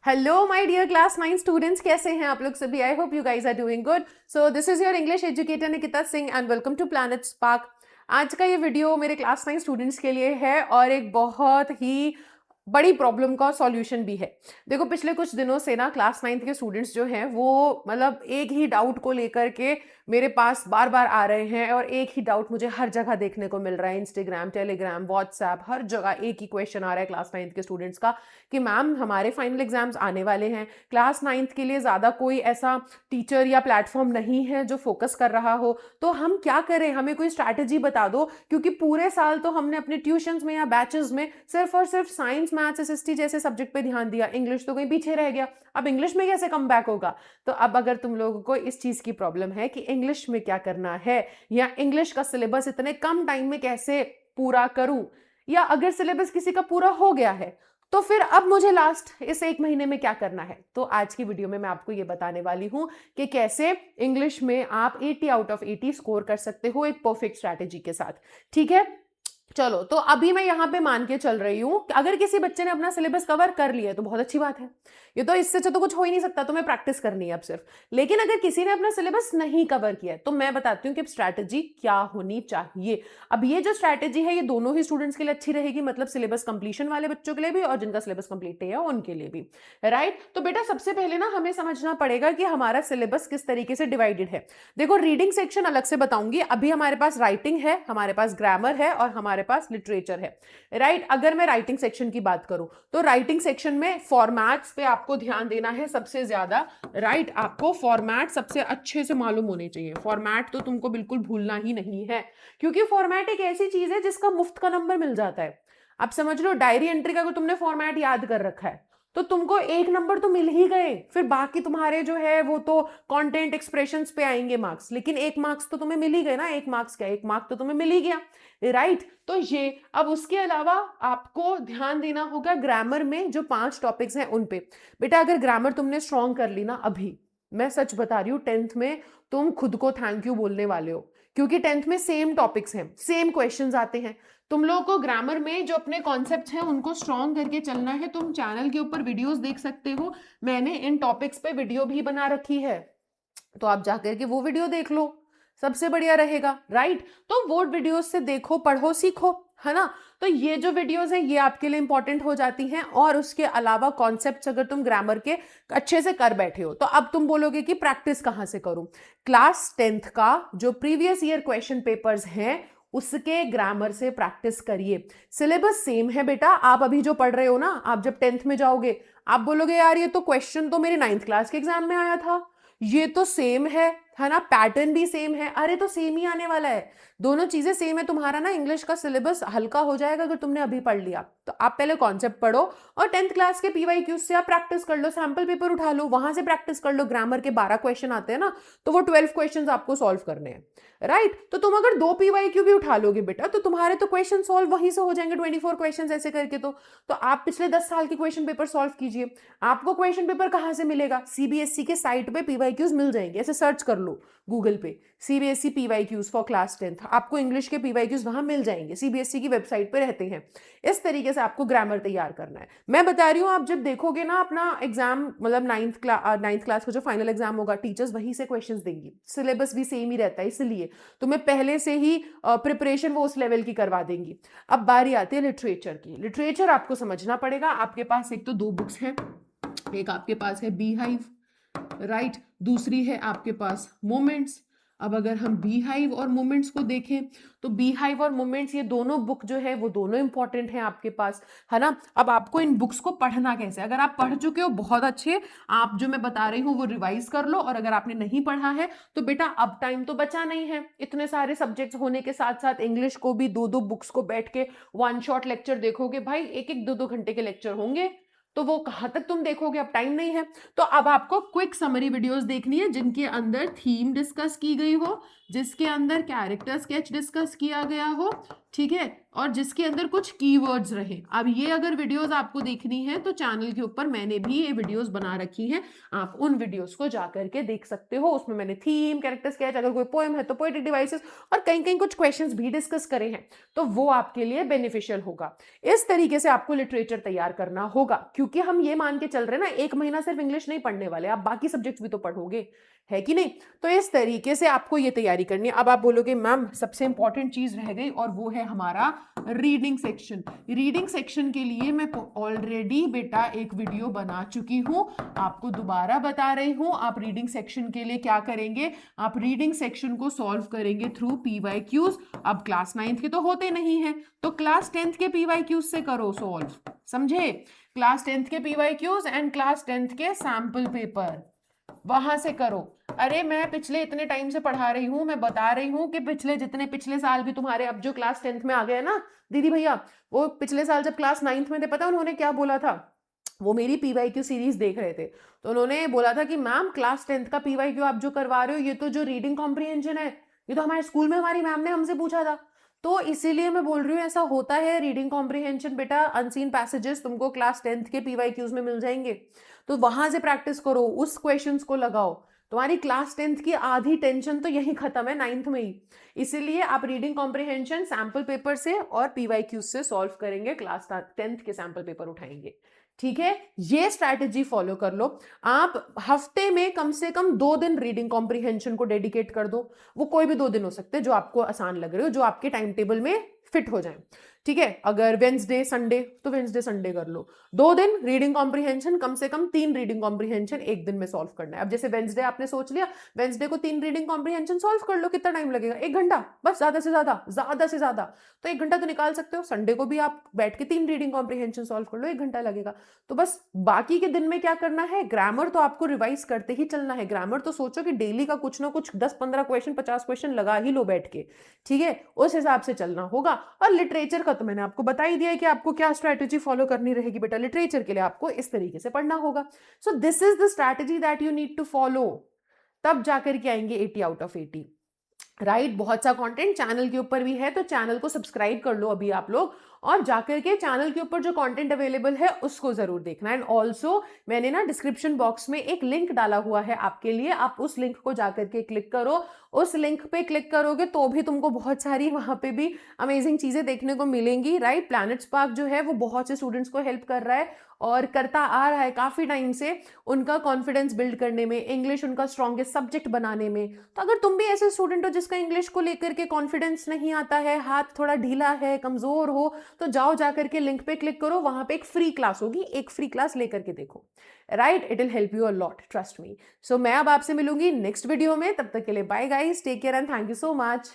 Hello my dear class 9 students, कैसे हैं आप लोग सभी? I hope you guys are doing good. So this is your English educator Nikita Singh and welcome to Planet Spark. आज का ये वीडियो मेरे क्लास 9 स्टूडेंट्स के लिए है और एक बहुत ही बड़ी प्रॉब्लम का सॉल्यूशन भी है. देखो, पिछले कुछ दिनों से ना क्लास 9th के स्टूडेंट्स जो हैं वो मतलब एक ही डाउट को लेकर के मेरे पास बार बार आ रहे हैं और एक ही डाउट मुझे हर जगह देखने को मिल रहा है. इंस्टाग्राम, टेलीग्राम, व्हाट्सएप, हर जगह एक ही क्वेश्चन आ रहा है क्लास 9th के स्टूडेंट्स का कि मैम हमारे फाइनल एग्जाम्स आने वाले हैं, क्लास 9th के लिए ज़्यादा कोई ऐसा टीचर या प्लेटफॉर्म नहीं है जो फोकस कर रहा हो, तो हम क्या करें, हमें कोई स्ट्रैटेजी बता दो. क्योंकि पूरे साल तो हमने अपने ट्यूशंस में या बैचेस में सिर्फ और सिर्फ साइंस, मैथ्स, एसएसटी जैसे सब्जेक्ट पे ध्यान दिया, इंग्लिश तो कहीं पीछे रह गया. अब इंग्लिश में कैसे कम बैक होगा? तो अब अगर तुम लोगों को इस चीज की प्रॉब्लम है कि इंग्लिश में क्या करना है या इंग्लिश का सिलेबस इतने कम टाइम में कैसे पूरा करूं, या अगर सिलेबस किसी का पूरा हो गया है तो फिर अब मुझे लास्ट इस एक महीने में क्या करना है, तो आज की वीडियो में मैं आपको ये बताने वाली हूं कि कैसे इंग्लिश में आप 80 आउट ऑफ 80 स्कोर कर सकते हो एक परफेक्ट स्ट्रैटेजी के साथ. ठीक है, चलो. तो अभी मैं यहाँ पे मान के चल रही हूँ कि अगर किसी बच्चे ने अपना सिलेबस कवर कर लिया है तो बहुत अच्छी बात है. ये तो इससे अच्छा तो कुछ हो ही नहीं सकता, तुम्हें प्रैक्टिस करनी है अब सिर्फ. लेकिन अगर किसी ने अपना सिलेबस नहीं कवर किया है तो मैं बताती हूँ कि स्ट्रैटेजी क्या होनी चाहिए. अब ये जो स्ट्रैटेजी है ये दोनों ही स्टूडेंट्स के लिए अच्छी रहेगी, मतलब सिलेबस कंप्लीशन वाले बच्चों के लिए भी और जिनका सिलेबस कंप्लीट है उनके लिए भी. राइट. तो बेटा सबसे पहले ना हमें समझना पड़ेगा कि हमारा सिलेबस किस तरीके से डिवाइडेड है. देखो, रीडिंग सेक्शन अलग से बताऊंगी. अभी हमारे पास राइटिंग है, हमारे पास ग्रामर है और हमारे पास लिटरेचर है. राइट. अगर मैं राइटिंग सेक्शन की बात करूं तो राइटिंग सेक्शन में फॉर्मेट्स पे आपको ध्यान देना है सबसे ज्यादा. राइट. आपको फॉर्मेट सबसे अच्छे से मालूम होने चाहिए. फॉर्मेट तो तुमको बिल्कुल भूलना ही नहीं है, क्योंकि फॉर्मेट एक ऐसी चीज है जिसका मुफ्त का नंबर मिल जाता है. आप समझ लो, डायरी एंट्री का अगर तुमने फॉर्मेट याद कर रखा है तो तुमको एक नंबर तो मिल ही गए. फिर बाकी तुम्हारे जो है वो तो कंटेंट एक्सप्रेशंस पे आएंगे मार्क्स, लेकिन एक मार्क्स तो तुम्हें मिल ही गए ना. एक मार्क्स क्या, एक मार्क तो तुम्हें मिल ही गया. राइट. तो ये अब उसके अलावा आपको ध्यान देना होगा ग्रामर में जो 5 टॉपिक्स हैं उन पे. बेटा अगर ग्रामर तुमने स्ट्रॉन्ग कर ली ना, अभी मैं सच बता रही हूँ 10th में तुम खुद को थैंक यू बोलने वाले हो, क्योंकि 10th में सेम टॉपिक्स हैं, सेम क्वेश्चंस आते हैं. तुम लोगों को ग्रामर में जो अपने कॉन्सेप्ट्स हैं उनको स्ट्रॉन्ग करके चलना है. तुम चैनल के ऊपर वीडियोस देख सकते हो, मैंने इन टॉपिक्स पे वीडियो भी बना रखी है, तो आप जाकर के वो वीडियो देख लो, सबसे बढ़िया रहेगा. राइट. तो वो वीडियोस से देखो, पढ़ो, सीखो, है ना. तो ये जो वीडियोस हैं ये आपके लिए इंपॉर्टेंट हो जाती हैं. और उसके अलावा कॉन्सेप्ट्स अगर तुम ग्रामर के अच्छे से कर बैठे हो तो अब तुम बोलोगे कि प्रैक्टिस कहां से करूं. क्लास 10th का जो प्रीवियस ईयर क्वेश्चन पेपर्स हैं उसके ग्रामर से प्रैक्टिस करिए. सिलेबस सेम है बेटा. आप अभी जो पढ़ रहे हो ना, आप जब 10th में जाओगे आप बोलोगे यार ये तो क्वेश्चन तो मेरे 9th क्लास के एग्जाम में आया था, ये तो सेम है ना, पैटर्न भी सेम है. अरे तो सेम ही आने वाला है, दोनों चीजें सेम है. तुम्हारा ना इंग्लिश का सिलेबस हल्का हो जाएगा अगर तुमने अभी पढ़ लिया. तो आप पहले कॉन्सेप्ट पढ़ो और 10th क्लास के पीवाईक्यू से आप प्रैक्टिस कर लो, सैंपल पेपर उठा लो, वहां से प्रैक्टिस कर लो. ग्रामर के 12 क्वेश्चन आते हैं ना, तो वो 12 क्वेश्चन आपको सॉल्व करने हैं. राइट. तो तुम अगर 2 पीवाईक्यू भी उठा लोगे बेटा तो तुम्हारे तो क्वेश्चन सॉल्व वहीं से हो जाएंगे, 24 क्वेश्चन ऐसे करके. तो आप पिछले 10 साल के क्वेश्चन पेपर सॉल्व कीजिए. आपको क्वेश्चन पेपर कहां से मिलेगा? सीबीएसई के साइट पे पीवाईक्यूज मिल जाएंगे, ऐसे सर्च कर लो गूगल पे, CBSE PYQs for class 10th. आपको इंग्लिश के पीवाईक्यूज वहां मिल जाएंगे, सीबीएसई की वेबसाइट पे रहते हैं. इस तरीके से आपको ग्रामर तैयार करना है. मैं बता रही हूँ, आप जब देखोगे ना अपना एग्जाम, मतलब 9th क्लास का जो फाइनल एग्जाम होगा, टीचर्स वहीं से क्वेश्चंस देंगी, सिलेबस भी सेम ही रहता है, इसलिए तुम्हें पहले से ही प्रिपरेशन वो उस लेवल की करवा देंगी. अब बारी आती है लिटरेचर की. लिटरेचर आपको समझना पड़ेगा. आपके पास एक तो 2 बुक्स हैं, एक आपके पास है बी हाइव, राइट, दूसरी है आपके पास मोमेंट्स. अब अगर हम बी हाइव और मोमेंट्स को देखें तो बी हाइव और मोमेंट्स ये दोनों बुक जो है वो दोनों इंपॉर्टेंट हैं आपके पास, है ना. अब आपको इन बुक्स को पढ़ना कैसे, अगर आप पढ़ चुके हो बहुत अच्छे, आप जो मैं बता रही हूँ वो रिवाइज कर लो. और अगर आपने नहीं पढ़ा है तो बेटा अब टाइम तो बचा नहीं है. इतने सारे सब्जेक्ट्स होने के साथ साथ इंग्लिश को भी 2-2 बुक्स को बैठ के वन शॉट लेक्चर देखोगे भाई, 1-1, 2-2 घंटे के लेक्चर होंगे, तो वो कहां तक तुम देखोगे, अब टाइम नहीं है. तो अब आपको क्विक समरी वीडियोस देखनी है जिनके अंदर थीम डिस्कस की गई हो, जिसके अंदर कैरेक्टर स्केच डिस्कस किया गया हो, ठीक है, और जिसके अंदर कुछ कीवर्ड्स रहे। अब ये अगर वीडियोस आपको देखनी है तो चैनल के ऊपर मैंने भी ये वीडियोस बना रखी हैं, आप उन वीडियोस को जा करके देख सकते हो। उसमें मैंने थीम, कैरेक्टर स्केच, अगर कोई पोएम है तो पोएटिक डिवाइसेस, और कहीं कहीं कुछ क्वेश्चंस भी डिस्कस करे हैं, तो वो आपके लिए बेनिफिशियल होगा। इस तरीके से आपको लिटरेचर तैयार करना होगा, क्योंकि हम ये मान के चल रहे हैं ना, 1 महीना सिर्फ इंग्लिश नहीं पढ़ने वाले, आप बाकी सब्जेक्ट्स भी तो पढ़ोगे, है कि नहीं? तो इस तरीके से आपको ये तैयारी करनी है। अब आप बोलोगे मैम सबसे इंपॉर्टेंट चीज रह गई, और वो है हमारा रीडिंग सेक्शन। रीडिंग सेक्शन के लिए मैं ऑलरेडी बेटा एक वीडियो बना चुकी हूं, आपको दोबारा बता रही हूं। आप रीडिंग सेक्शन के लिए क्या करेंगे, आप रीडिंग सेक्शन को सॉल्व करेंगे थ्रू पीवाईक्यूज। अब क्लास 9th के तो होते नहीं है, तो क्लास 10th के पीवाईक्यूज से करो सॉल्व, समझे? क्लास 10th के पीवाईक्यूज एंड क्लास 10th के सैंपल पेपर वहां से करो। अरे मैं पिछले इतने टाइम से पढ़ा रही हूं, मैं बता रही हूं कि पिछले साल भी तुम्हारे, अब जो क्लास 10th में आ गए ना दीदी भैया, वो पिछले साल जब क्लास 9th में थे, पता उन्होंने क्या बोला था? वो मेरी पीवाईक्यू सीरीज देख रहे थे, तो उन्होंने बोला था कि मैम क्लास 10th का पीवाईक्यू आप जो करवा रहे हो, ये तो जो रीडिंग कॉम्प्रिहेंशन है, ये तो हमारे स्कूल में हमारी मैम ने हमसे पूछा था। तो इसीलिए मैं बोल रही हूँ ऐसा होता है। रीडिंग कॉम्प्रिहेंशन बेटा, अनसीन पैसेजेस तुमको क्लास 10th के पीवाईक्यूज में मिल जाएंगे, तो वहां से प्रैक्टिस करो, उस क्वेश्चंस को लगाओ। तुम्हारी क्लास 10th की आधी टेंशन तो यही खत्म है 9th में ही। इसीलिए आप रीडिंग कॉम्प्रिहेंशन सैंपल पेपर से और पीवाईक्यूज से सॉल्व करेंगे, क्लास 10th के सैंपल पेपर उठाएंगे, ठीक है? ये स्ट्रैटेजी फॉलो कर लो। आप हफ्ते में कम से कम 2 दिन रीडिंग कॉम्प्रिहेंशन को डेडिकेट कर दो। वो कोई भी 2 दिन हो सकते हैं जो आपको आसान लग रहे हो, जो आपके टाइम टेबल में फिट हो जाए, ठीक है? अगर वेंसडे संडे तो वेंसडे संडे कर लो। 2 दिन रीडिंग कॉम्प्रिहेंशन, कम से कम 3 रीडिंग कॉम्प्रिहेंशन एक दिन में सॉल्व करना है। अब जैसे वेंसडे आपने सोच लिया, वेंसडे को 3 रीडिंग कॉम्प्रिहेंशन सॉल्व कर लो। कितना टाइम लगेगा? 1 घंटा बस, ज्यादा से ज्यादा। तो 1 घंटा तो निकाल सकते हो। संडे को भी आप बैठ के 3 रीडिंग कॉम्प्रिहेंशन सॉल्व कर लो, 1 घंटा लगेगा। तो बस बाकी के दिन में क्या करना है, ग्रामर तो आपको रिवाइज करते ही चलना है। ग्रामर तो सोचो कि डेली का कुछ ना कुछ 10-15 क्वेश्चन, 50 क्वेश्चन लगा ही लो बैठ के, ठीक है? उस हिसाब से चलना होगा। और लिटरेचर का तो मैंने आपको बता ही दिया है कि आपको क्या स्ट्रैटेजी फॉलो करनी रहेगी बेटा। लिटरेचर के लिए आपको इस तरीके से पढ़ना होगा। So this is the strategy that you need to follow, तब जाकर के आएंगे 80 आउट ऑफ 80, राइट? बहुत सा कंटेंट चैनल के ऊपर भी है, तो चैनल को सब्सक्राइब कर लो अभी आप लोग, और जाकर के चैनल के ऊपर जो कंटेंट अवेलेबल है उसको जरूर देखना। एंड ऑल्सो मैंने ना डिस्क्रिप्शन बॉक्स में एक लिंक डाला हुआ है आपके लिए, आप उस लिंक को जाकर के क्लिक करो। उस लिंक पे क्लिक करोगे तो भी तुमको बहुत सारी वहां पे भी अमेजिंग चीजें देखने को मिलेंगी, राइट? प्लैनेट स्पार्क जो है वो बहुत से स्टूडेंट्स को हेल्प कर रहा है और करता आ रहा है काफी टाइम से, उनका कॉन्फिडेंस बिल्ड करने में, इंग्लिश उनका स्ट्रॉन्गेस्ट सब्जेक्ट बनाने में। तो अगर तुम भी ऐसे स्टूडेंट हो जिसका इंग्लिश को लेकर के कॉन्फिडेंस नहीं आता है, हाथ थोड़ा ढीला है, कमजोर हो, तो जाओ जाकर के लिंक पे क्लिक करो, वहां पे एक फ्री क्लास होगी, एक फ्री क्लास लेकर के देखो, right? It will help you a lot, trust me. So मैं अब आपसे मिलूंगी नेक्स्ट वीडियो में, तब तक के लिए bye guys, take care and thank you so much.